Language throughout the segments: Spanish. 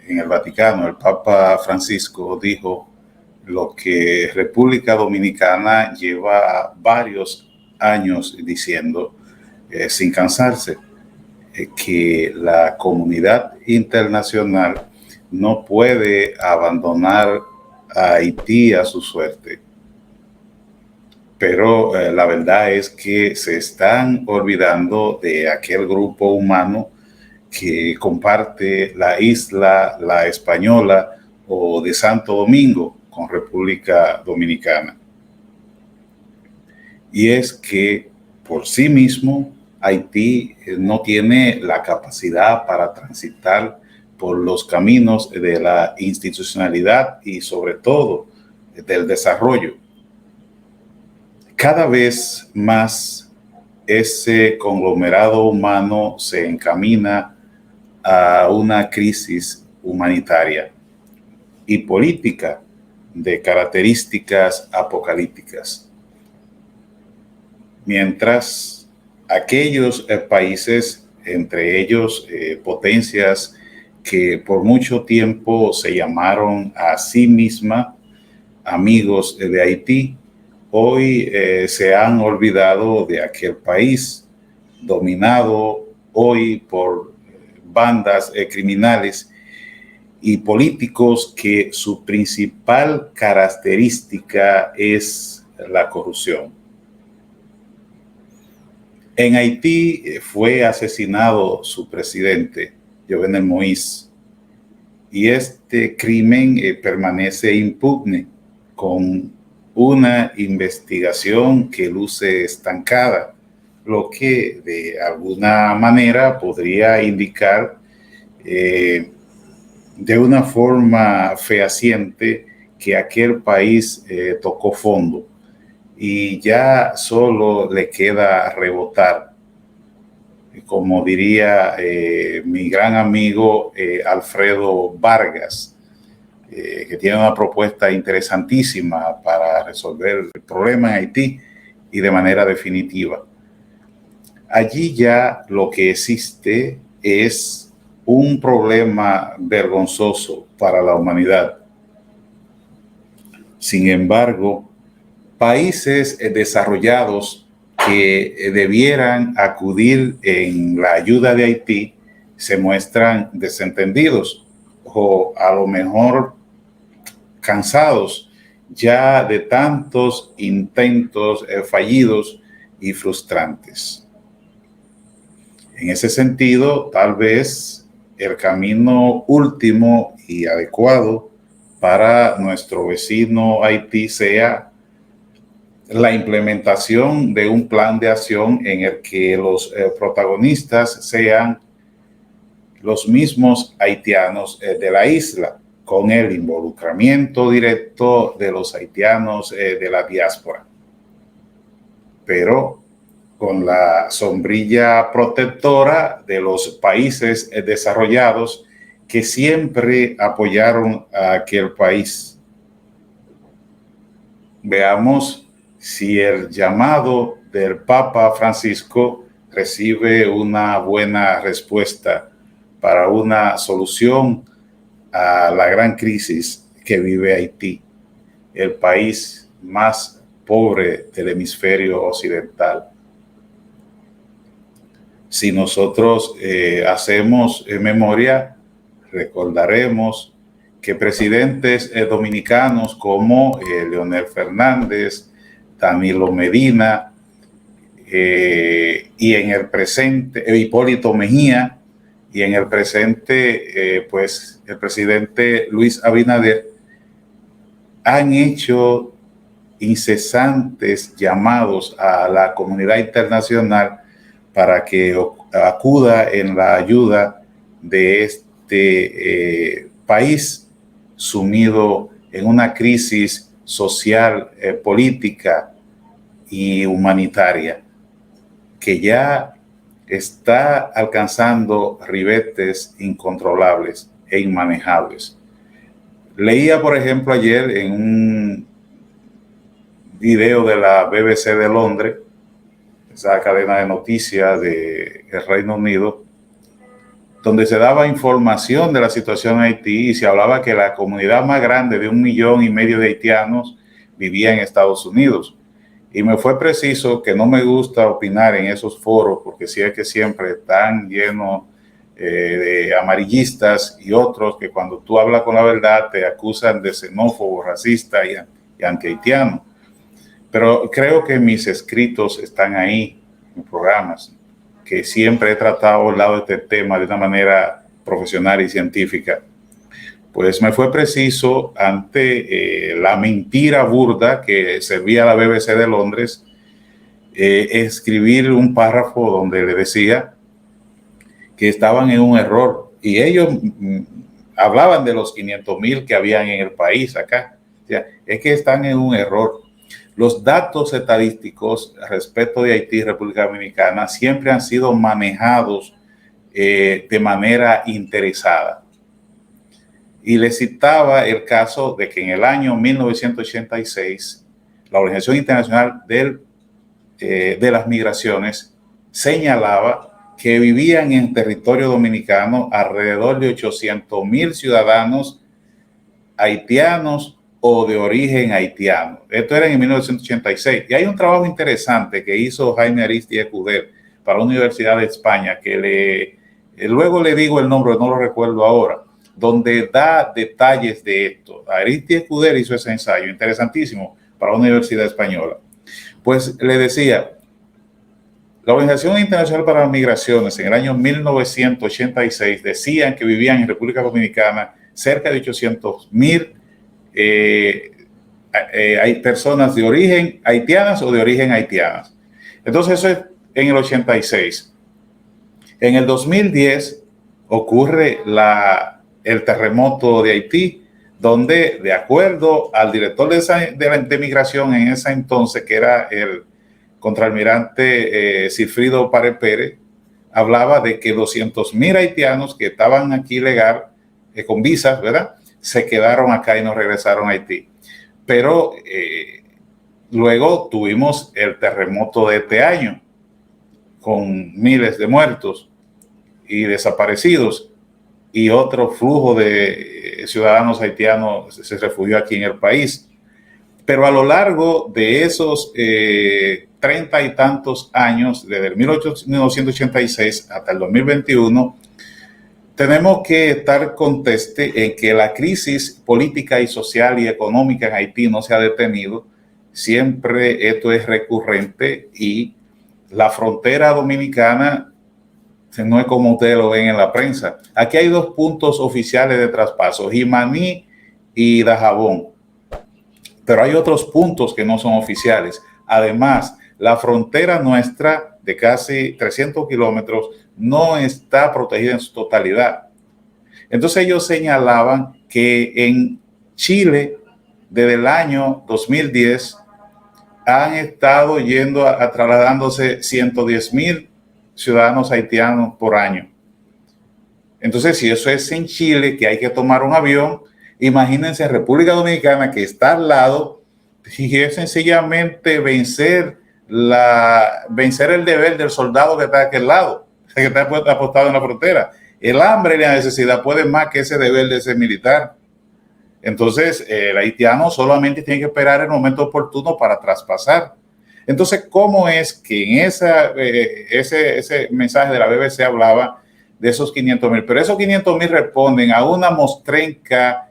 en el Vaticano, el Papa Francisco dijo lo que República Dominicana lleva varios años diciendo sin cansarse, que la comunidad internacional no puede abandonar a Haití a su suerte. Pero la verdad es que se están olvidando de aquel grupo humano que comparte la isla, la Española o de Santo Domingo con República Dominicana. Y es que por sí mismo Haití no tiene la capacidad para transitar por los caminos de la institucionalidad y sobre todo del desarrollo. Cada vez más ese conglomerado humano se encamina a una crisis humanitaria y política de características apocalípticas. Mientras aquellos países, entre ellos potencias que por mucho tiempo se llamaron a sí mismas amigos de Haití, hoy se han olvidado de aquel país dominado hoy por bandas criminales y políticos que su principal característica es la corrupción. En Haití fue asesinado su presidente, Jovenel Moïse, y este crimen permanece impune con una investigación que luce estancada, lo que de alguna manera podría indicar de una forma fehaciente que aquel país tocó fondo y ya solo le queda rebotar, como diría mi gran amigo Alfredo Vargas, que tiene una propuesta interesantísima para resolver el problema en Haití y de manera definitiva. Allí ya lo que existe es un problema vergonzoso para la humanidad. Sin embargo, países desarrollados que debieran acudir en la ayuda de Haití se muestran desentendidos o a lo mejor cansados ya de tantos intentos fallidos y frustrantes. En ese sentido, tal vez el camino último y adecuado para nuestro vecino Haití sea la implementación de un plan de acción en el que los protagonistas sean los mismos haitianos de la isla, con el involucramiento directo de los haitianos de la diáspora, pero con la sombrilla protectora de los países desarrollados que siempre apoyaron a aquel país. Veamos si el llamado del Papa Francisco recibe una buena respuesta para una solución a la gran crisis que vive Haití, el país más pobre del hemisferio occidental. Si nosotros hacemos memoria, recordaremos que presidentes dominicanos como Leonel Fernández, Danilo Medina y en el presente Hipólito Mejía y en el presente pues el presidente Luis Abinader han hecho incesantes llamados a la comunidad internacional para que acuda en la ayuda de este país sumido en una crisis social, política y humanitaria que ya está alcanzando ribetes incontrolables e inmanejables. Leía, por ejemplo, ayer en un video de la BBC de Londres, esa cadena de noticias del Reino Unido, donde se daba información de la situación en Haití y se hablaba que la comunidad más grande de 1,5 millones de haitianos vivía en Estados Unidos. Y me fue preciso que no me gusta opinar en esos foros, porque sí es que siempre están llenos de amarillistas y otros que cuando tú hablas con la verdad te acusan de xenófobo, racista y anti-haitiano. Pero creo que mis escritos están ahí, en programas, que siempre he tratado al lado de este tema de una manera profesional y científica. Pues me fue preciso, ante la mentira burda que servía a la BBC de Londres, escribir un párrafo donde le decía que estaban en un error. Y ellos hablaban de los 500,000 que habían en el país acá. O sea, es que están en un error. Los datos estadísticos respecto de Haití y República Dominicana siempre han sido manejados de manera interesada. Y le citaba el caso de que en el año 1986, la Organización Internacional de las Migraciones señalaba que vivían en territorio dominicano alrededor de 800,000 ciudadanos haitianos o de origen haitiano. Esto era en 1986. Y hay un trabajo interesante que hizo Jaime Aristi Escudero para la Universidad de España, que luego le digo el nombre, no lo recuerdo ahora, donde da detalles de esto. Aristi Escudero hizo ese ensayo interesantísimo para la Universidad Española. Pues le decía, la Organización Internacional para las Migraciones en el año 1986 decían que vivían en República Dominicana cerca de 800,000 hay personas de origen haitianas o de origen haitianas. Entonces eso es en el 86. En el 2010 ocurre el terremoto de Haití, donde de acuerdo al director de migración en ese entonces, que era el contraalmirante Silfrido Párez Pérez, hablaba de que 200,000 haitianos que estaban aquí legal, con visas, ¿verdad?, se quedaron acá y no regresaron a Haití. Pero luego tuvimos el terremoto de este año, con miles de muertos y desaparecidos, y otro flujo de ciudadanos haitianos se refugió aquí en el país. Pero a lo largo de esos 30 y tantos años, desde el 1986 hasta el 2021, tenemos que estar conteste en que la crisis política y social y económica en Haití no se ha detenido. Siempre esto es recurrente y la frontera dominicana no es como ustedes lo ven en la prensa. Aquí hay 2 puntos oficiales de traspaso, Jimaní y Dajabón. Pero hay otros puntos que no son oficiales. Además, la frontera nuestra de casi 300 kilómetros no está protegida en su totalidad. Entonces ellos señalaban que en Chile, desde el año 2010, han estado trasladándose 110,000 ciudadanos haitianos por año. Entonces, si eso es en Chile, que hay que tomar un avión, imagínense República Dominicana, que está al lado, y es sencillamente vencer el deber del soldado que está a aquel lado, que está apostado en la frontera. El hambre y la necesidad pueden más que ese deber de ese militar. Entonces, el haitiano solamente tiene que esperar el momento oportuno para traspasar. Entonces, ¿cómo es que en ese mensaje de la BBC hablaba de esos 500,000? Pero esos 500,000 responden a una mostrenca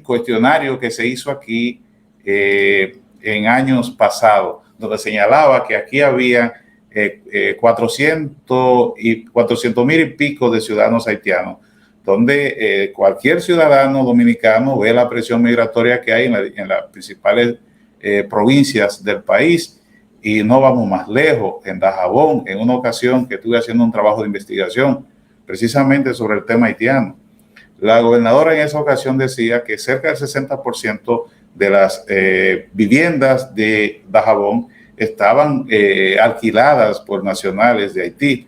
cuestionario que se hizo aquí en años pasados, donde señalaba que aquí había 400,000 y pico de ciudadanos haitianos, donde cualquier ciudadano dominicano ve la presión migratoria que hay en las principales provincias del país. Y no vamos más lejos. En Dajabón, en una ocasión que estuve haciendo un trabajo de investigación precisamente sobre el tema haitiano, la gobernadora en esa ocasión decía que cerca del 60% de las viviendas de Dajabón estaban alquiladas por nacionales de Haití.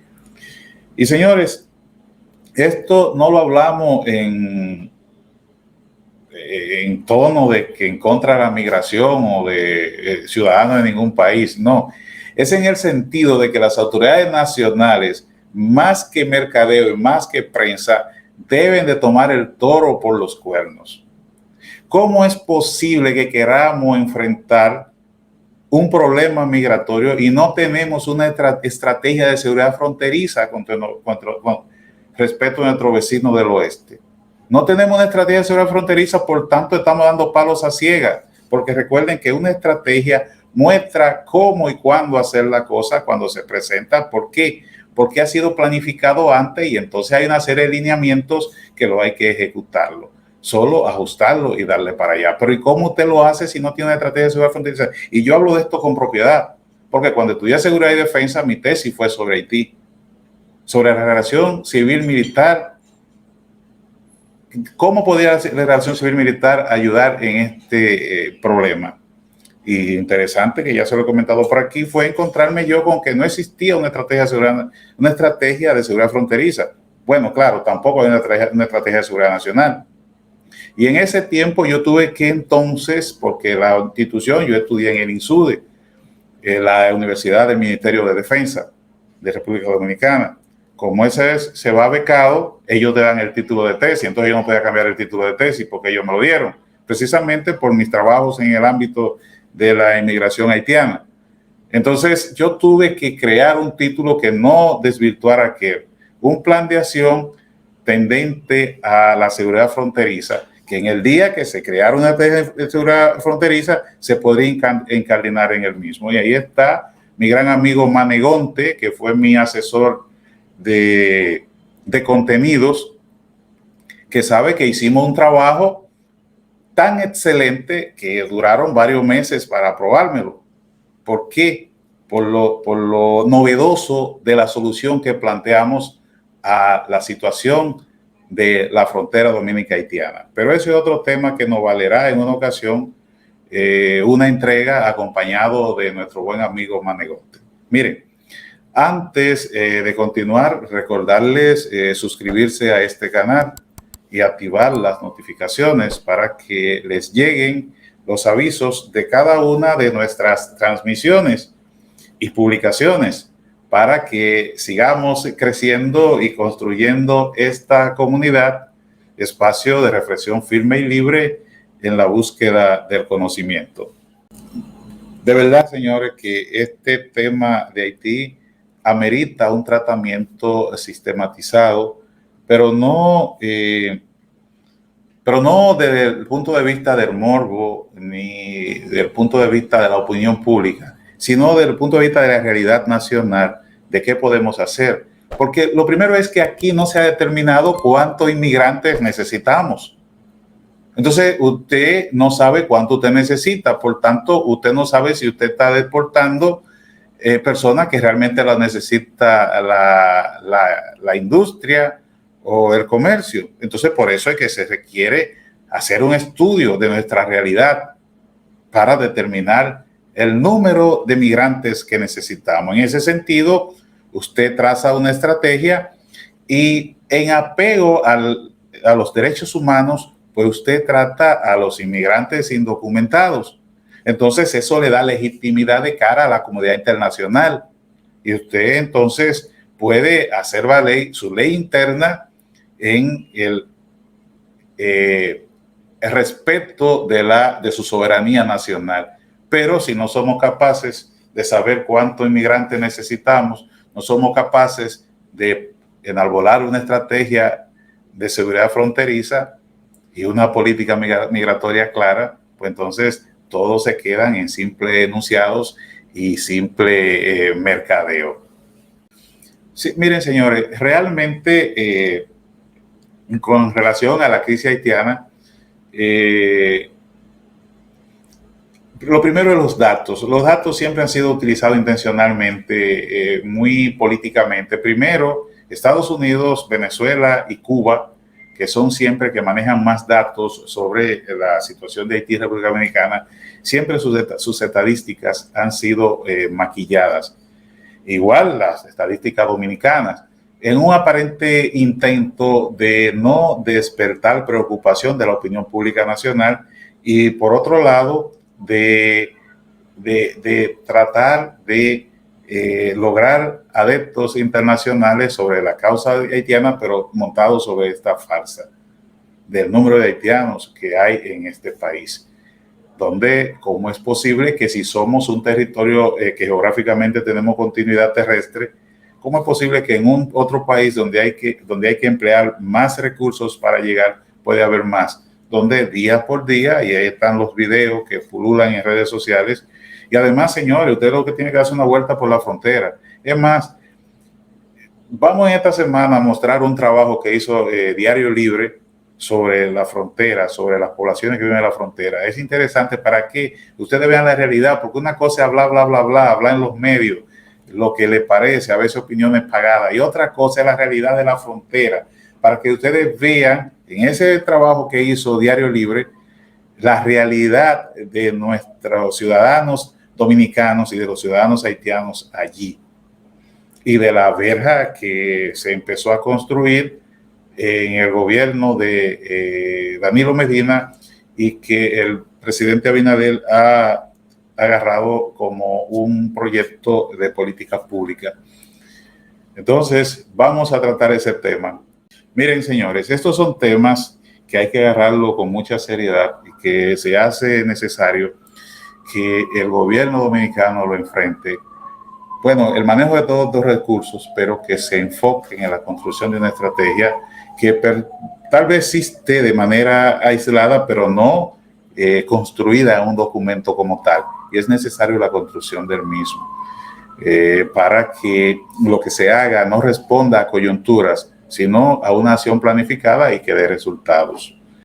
Y señores, esto no lo hablamos en tono de que en contra de la migración o de ciudadanos de ningún país, no. Es en el sentido de que las autoridades nacionales más que mercadeo y más que prensa, deben de tomar el toro por los cuernos. ¿Cómo es posible que queramos enfrentar un problema migratorio y no tenemos una estrategia de seguridad fronteriza con respecto a nuestro vecino del oeste? No tenemos una estrategia de seguridad fronteriza, por tanto estamos dando palos a ciegas, porque recuerden que una estrategia muestra cómo y cuándo hacer la cosa cuando se presenta. ¿Por qué? Porque ha sido planificado antes y entonces hay una serie de lineamientos que lo hay que ejecutarlo. Solo ajustarlo y darle para allá. Pero ¿y cómo usted lo hace si no tiene una estrategia de seguridad fronteriza? Y yo hablo de esto con propiedad, porque cuando estudié seguridad y defensa, mi tesis fue sobre Haití, sobre la relación civil-militar. ¿Cómo podría la relación civil-militar ayudar en este problema? Y interesante, que ya se lo he comentado por aquí, fue encontrarme yo con que no existía una estrategia de seguridad fronteriza. Bueno, claro, tampoco hay una estrategia de seguridad nacional. Y en ese tiempo yo tuve que entonces, porque la institución, yo estudié en el INSUDE, la Universidad del Ministerio de Defensa de República Dominicana. Como ese se va becado, ellos te dan el título de tesis, entonces yo no podía cambiar el título de tesis porque ellos me lo dieron, precisamente por mis trabajos en el ámbito de la inmigración haitiana. Entonces yo tuve que crear un título que no desvirtuara un plan de acción tendente a la seguridad fronteriza, que en el día que se creara una estrategia de seguridad fronteriza se podría encardinar en el mismo. Y ahí está mi gran amigo Manegonte, que fue mi asesor de contenidos, que sabe que hicimos un trabajo tan excelente que duraron varios meses para aprobármelo. ¿Por qué? Por lo novedoso de la solución que planteamos a la situación de la frontera dominica-haitiana. Pero ese es otro tema que nos valerá en una ocasión una entrega acompañado de nuestro buen amigo Manegonte. Miren, antes de continuar, recordarles suscribirse a este canal y activar las notificaciones para que les lleguen los avisos de cada una de nuestras transmisiones y publicaciones, para que sigamos creciendo y construyendo esta comunidad, espacio de reflexión firme y libre en la búsqueda del conocimiento. De verdad, señores, que este tema de Haití amerita un tratamiento sistematizado, pero no desde el punto de vista del morbo ni del punto de vista de la opinión pública, sino desde el punto de vista de la realidad nacional, de qué podemos hacer. Porque lo primero es que aquí no se ha determinado cuántos inmigrantes necesitamos. Entonces, usted no sabe cuánto usted necesita, por tanto, usted no sabe si usted está deportando personas que realmente la necesita la industria o el comercio. Entonces, por eso es que se requiere hacer un estudio de nuestra realidad para determinar el número de migrantes que necesitamos. En ese sentido, usted traza una estrategia y en apego a los derechos humanos, pues usted trata a los inmigrantes indocumentados. Entonces, eso le da legitimidad de cara a la comunidad internacional. Y usted entonces puede hacer valer su ley interna en el respeto de su soberanía nacional. Pero si no somos capaces de saber cuántos inmigrantes necesitamos, no somos capaces de enarbolar una estrategia de seguridad fronteriza y una política migratoria clara, pues entonces todos se quedan en simples enunciados y simple mercadeo. Sí, miren, señores, realmente con relación a la crisis haitiana, lo primero es los datos. Los datos siempre han sido utilizados intencionalmente, muy políticamente. Primero, Estados Unidos, Venezuela y Cuba, que son siempre que manejan más datos sobre la situación de Haití y República Dominicana, siempre sus estadísticas han sido maquilladas. Igual las estadísticas dominicanas, en un aparente intento de no despertar preocupación de la opinión pública nacional y por otro lado de tratar de lograr adeptos internacionales sobre la causa haitiana, pero montados sobre esta farsa del número de haitianos que hay en este país. Donde, ¿cómo es posible que si somos un territorio que geográficamente tenemos continuidad terrestre, cómo es posible que en otro país donde hay que emplear más recursos para llegar, puede haber más? Donde día por día, y ahí están los videos que pululan en redes sociales, y además, señores, usted lo que tiene que hacer una vuelta por la frontera. Es más, vamos en esta semana a mostrar un trabajo que hizo Diario Libre sobre la frontera, sobre las poblaciones que viven en la frontera. Es interesante para que ustedes vean la realidad, porque una cosa es hablar, bla, bla, bla, hablar en los medios, lo que les parece, a veces opiniones pagadas, y otra cosa es la realidad de la frontera, para que ustedes vean en ese trabajo que hizo Diario Libre la realidad de nuestros ciudadanos dominicanos y de los ciudadanos haitianos allí, y de la verja que se empezó a construir en el gobierno de Danilo Medina y que el presidente Abinader ha agarrado como un proyecto de política pública. Entonces, vamos a tratar ese tema. Miren, señores, estos son temas que hay que agarrarlo con mucha seriedad y que se hace necesario que el gobierno dominicano lo enfrente. Bueno, el manejo de todos los recursos, pero que se enfoquen en la construcción de una estrategia que tal vez existe de manera aislada, pero no construida en un documento como tal. Y es necesario la construcción del mismo para que lo que se haga no responda a coyunturas, sino a una acción planificada y que dé resultados.